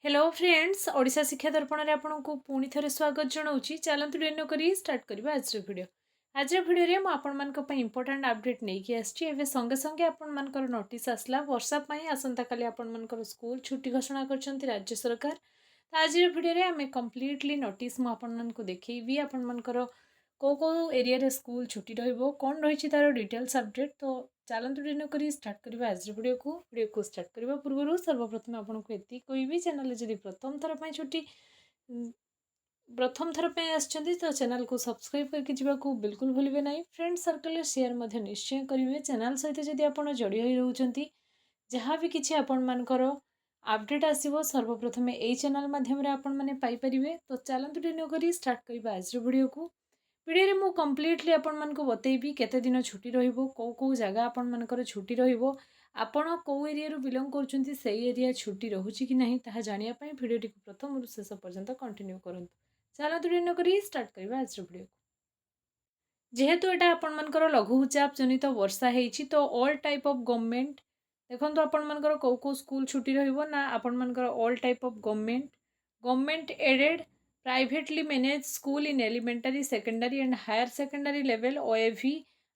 Hello friends Odisha शिक्षा दर्पण में आपको पुणी थे स्वागत जनाऊँगी। चलतु डेनो करी स्टार्ट करवा आज वीडियो। आज वीडियो में आपण इंपोर्टेंट अपडेट नहीं आसवे संगे संगे आपण नोटिस आसला वर्षा आसंता काली आपण स्कूल छुट्टी घोषणा कर राज्य सरकार। तो आज वीडियो आम कम्प्लीटली नोटिस मुझे देखी आपणकर कौ कौ एरिया स्कूल छुट्टी कौन रही तार डिटेल्स अपडेट। तो चलतु डेनो करी स्टार्ट करवा आज वीडियो को स्टार्ट करने पूर्व सर्वप्रथम आपको ये कहबी चैनल जब प्रथम थर छुट्टी प्रथम थर आसछंती तो चैनल को सब्सक्राइब करके जावाक बिल्कुल भूलिए ना। फ्रेंड सर्कल शेयर निश्चय करेंगे। चैनल सहित जदि आप जोड़ी रोचंती जहाँ भी किसी आपणकर अपडेट आसो सर्वप्रथम यही चैनल माध्यम आपरे। तो चलतु डेनो करी स्टार्ट करवा आज वीडियो मु कम्प्लीटली आपको बतेबी केते दिन छुट्टी रहिबो कौ कौ जगह आपणकर छुट्टी रहिबो आपण कौ एरिया बिलोंग करछंती सेही एरिया छुट्टी रहुची कि नहीं ताहा जानिया पई वीडियो टी प्रथम शेष पर्यंत कंटिन्यू करंतु। चलतु डेनो करी स्टार्ट करवा आज वीडियो। जेहेतु एटा आपणकर लघुचाप जनित वर्षा हेछि तो ऑल टाइप ऑफ गवर्नमेंट देखंतु आपणकर कौ कौ स्कूल छुट्टी रहिबो ना आपणकर all type of government aided privately manage school in elementary secondary and higher secondary level OAV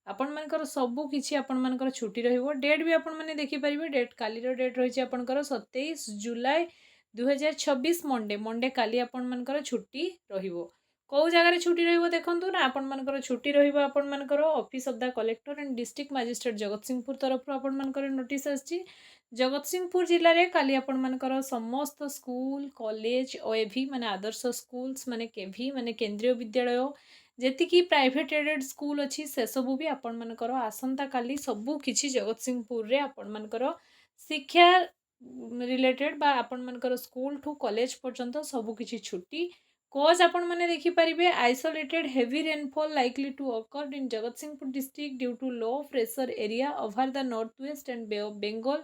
आपणकर सबू किसी आपणकर छुट्टी रहिबो। डेट भी आपने देखिपारे डेट काली डेट रही आपणकर 27 जुलाई 2026 मंडे काली आपणकर छुट्टी रहिबो। कौ जगार छुट्टी रहिबो देखंतु ना आपणकर छुट्टी रहिबो आपणकर office of the collector and district magistrate Jagatsinghpur तरफ आपणकर नोटिस आछि। जगतसिंहपुर जिले में काली आपणकर समस्त स्कूल कॉलेज ओएवी माने आदर्श स्कूल्स माने केवी माने केंद्रीय विद्यालय जेतिकी प्राइवेट एडेड स्कूल अच्छी से सबू भी आपणकर आसंता काली सबू किछि जगतसिंहपुर रे आपणकर शिक्षा रिलेटेड बा आपणकर स्कूल ठू कॉलेज पर्यंत सबू किछि छुट्टी। कोज आपण मैंने देखिपारे isolated heavy rainfall likely to occur in Jagatsinghpur district due to low pressure area over the north west and bay of Bengal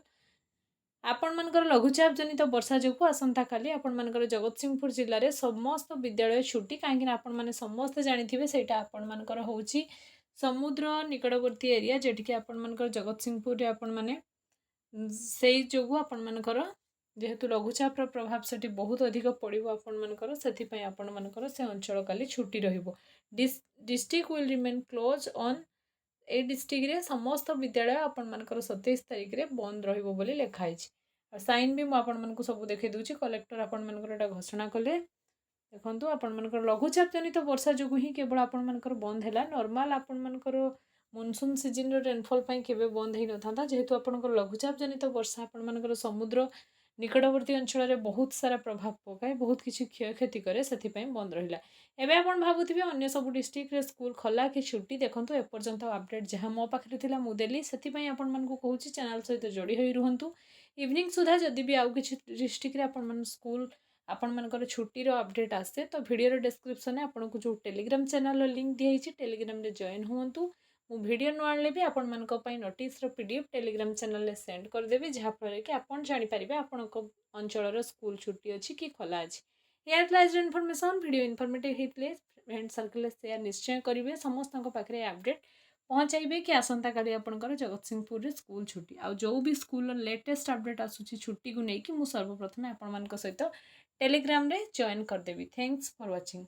आपणकर लघुचाप जनित वर्षा जो आसंता काली आपणकर जगतसिंहपुर जिले में समस्त विद्यालय छुट्टी कहीं आपण समस्त जानी सेटा आपणकर होची समुद्र निकटवर्ती एरिया जेटिकी आपणकर जगतसिंहपुर आपण मैंने से जो आपणकर जेहेतु लघुचाप प्रभाव से बहुत अधिक पड़ो आपणकर से आपणकर से अंचल काली छुट्टी रहिबो। District will remain close on A district रे समस्त विद्यालय आपणकर 27 तारिख रे बंद रहिबो बोली लिखाई। साइन भी मुझे सब देखे दूची कलेक्टर आपणकर घोषणा कले देखो आपणकर लघुचाप जनित वर्षा जो ही केवल आपणकर बंद है नॉर्मल आपणकर मनसून सीजन रेनफॉल केवे बंद हो न था जेहेतु आपणकर लघुचाप जनित वर्षा आपणकर समुद्र निकटवर्ती अंचल में बहुत सारा प्रभाव पकाए बहुत किसी क्षयक्षति करे से बंद रहा। एवं आप भावुवे अन्य सब डिस्ट्रिक्ट रे स्कूल खला कि छुट्टी देखो एपर्यंत अपडेट जहाँ मो पाखे था मुदेली से कहूँ चैनल सहित जोड़ी हो रुहतु। इवनिंग सुधा जदि भी आउ कि डिस्ट्रिक्ट आपण स्कूल आपणकर छुट्टीर अपडेट आसे तो वीडियो डिस्क्रिप्शन में आपको जो टेलीग्राम चैनल लिंक दिखाई टेलीग्राम में जॉइन हुंतु। मु वीडियो न आने भी आपण नोटिस पीडीएफ टेलीग्राम चैनल में सेंड करदेवी जहाँफल कि आप जानीपर आपण अंचल स्कूल छुट्टी अच्छी कि खोला अच्छी। यह इनफॉरमेशन वीडियो इनफॉर्मेटिव होते फ्रेंड सर्कल शेयर निश्चय करेंगे समस्त पाखे अपडेट पहुँचाइबे कि आसंता काली आपणकर जगतसिंहपुर रे स्कूल छुट्टी आ जो भी स्कूल लेटेस्ट अपडेट आसूची छुट्टी को लेकिन सर्वप्रथम आपण सहित टेलीग्राम रे जॉइन करदेवी। Thanks for watching.